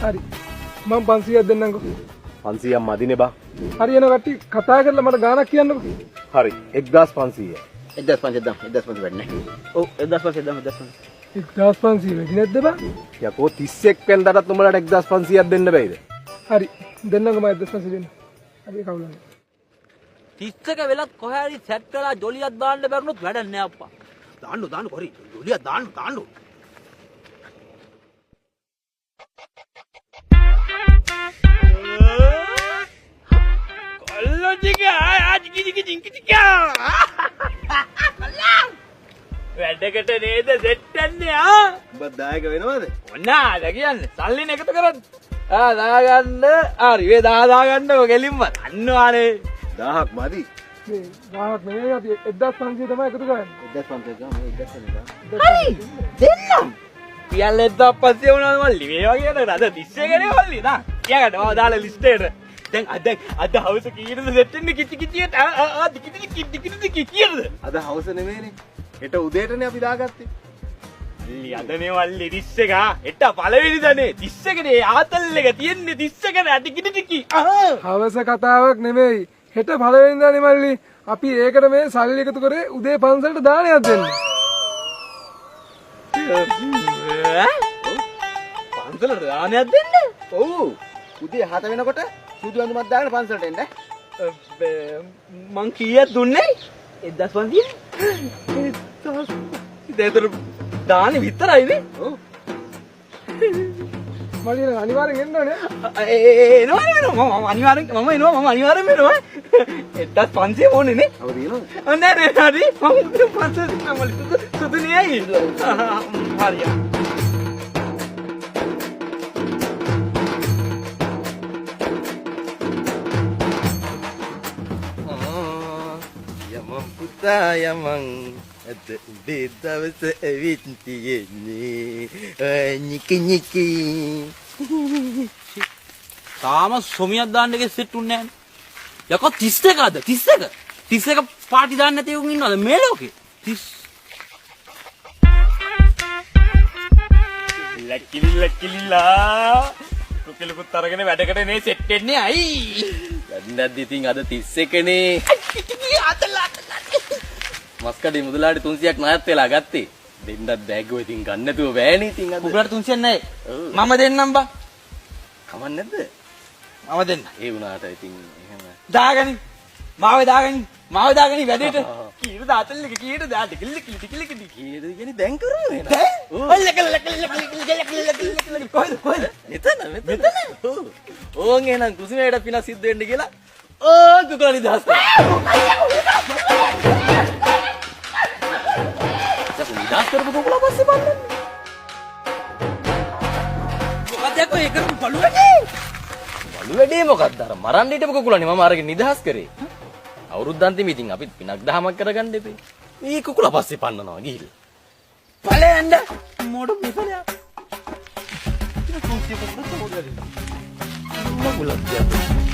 හරි. මම 500ක් දෙන්නම්කෝ. 500ක් මදිනේ බා. හරි එන කට්ටිය කතා කරලා මට ගාණක් කියන්නකෝ. හරි 1500. 1500 දාම් 1500 වැඩ නැහැ. ඔව් 1500 දාම් 1500. 1500 වැඩි නැද්ද බා? යකෝ 31 වෙනිදාටත් උඹලට 1500ක් දෙන්න බෑද? හරි දෙන්නම්කෝ මම 1500 දෙන්න. හරි කවුලන්නේ. 30ක වෙලත් කොහේ හරි සෙට් කරලා ජොලියක් දාන්න බැරුණොත් වැඩක් නෑ අප්පා. දාන්න කොරි. ජොලියක් දාන්න. කොල්ලෝ ටික ආජ් කිචිකිචිකිචිකා. වැඩකට නේද සෙට් යන්නේ ආ? උඹ දායක වෙනවද? ඔන්නාද කියන්නේ සල්ලින එකතු කරන්න. දාගන්න හරි වේ දාගන්නකො ගෙලින්ම. අන්නවානේ 1000ක් මදි. මේ ගාණක් නෙවෙයි අපි 1500 තමයි එකතු කරන්නේ. 1500 දාම් 1500 හරි දෙන්නම්. පියල්ලෙත් අපස්සේ වුණාද මල්ලි මේ වගේ නේද? අද 31 නේ මල්ලි නා. කියාගන්න මම දාලා ලිස්ට් එකට. දැන් අද හවුස කීයද සෙට් වෙන්නේ කිචිකිචියට ටිකි කීයද? අද හවස නෙමෙයිනේ. හෙට උදේටනේ අපි දාගත්තේ. මල්ලි අදනේ මල්ලි 31 හෙට පළවෙනි දනේ 31 නේ ආතල් එක තියෙන්නේ 31 ටිකි ටිකි. හවස කතාවක් නෙමෙයි. හෙට පළවෙනිදානේ මල්ලි. අපි ඒකට මේ සල්ලි එකතු කරේ උදේ පන්සලට දානයක් දෙන්න. පන්සලට දානයක් දෙන්න? ඔව්. උදේ 7 වෙනකොට සුදු අඳුමක් දාගෙන පන්සලට එන්න. මං කීයක් දුන්නේ? 1500. ඒතර දානේ විතරයිනේ. ඔව්. මල්ලි අනිවාර්යෙන් එන්න ඕනේ. එනවා මම අනිවාර්යෙන් එනවා. 1500 ඕනේ නේ. අව දිනනද? නෑ හරි මම 500 තමයි සුදුනියයි. හරිය. යමන් පුතා යමන් අද උදේ දවස ඇවිත් තියෙන්නේ නිකි තාම සොමියක් දාන්න එකේ සෙට් උන්නේ නැහැ. යකෝ 31ද 31 පාටි දාන්න නැති උන් ඉන්නවද මේ ලෝකේ? 30 ලකිලිලා කුකලුකුත් අරගෙන වැඩකට නේ සෙට් වෙන්නේ අයි. වැඩින්දත් ඉතින් අද 31 නේ. මස්කඩේ මුදලාට 300ක් ණයත් වෙලා ගත්තේ. දෙන්නත් බෑගෝ ඉතින් ගන්න නැතුව බෑනේ ඉතින් අද. කුකුලට 300ක් නැහැ. මම දෙන්නම් බා. කමක් නැද්ද? මම දෙන්න. ඒ වුණාට ඉතින් එහෙම දාගනි. මාව දාගනි වැඩේට. කීර දාතල් එක කීර දාට කිල්ල කීයද කියන්නේ දැන් කරමු නේද? කොහෙද? මෙතන. ඕන් එහෙනම් කුසිනේට පින සිද්ධ වෙන්න කියලා ඕන් කුකුලා නිදහස් නිදහස් කරපු කුකුලා පස්සේ බලන්න. මොකද යකෝ ඒක බලු වැඩේ. බලු වැඩේ මොකක්ද? අර මරන්න හිටපු කුකුලානේ මම අරගෙන නිදහස් කරේ. අවුරුද්දන්තිම ඉතින් අපිත් පිනක් දහමක් කරගන්න දෙපේ. මේ කුකුලා පස්සේ පන්නනවා ගිහිල්ලා. ඵලෙන්ද මොඩ මෙපලයා. මොකක්ද?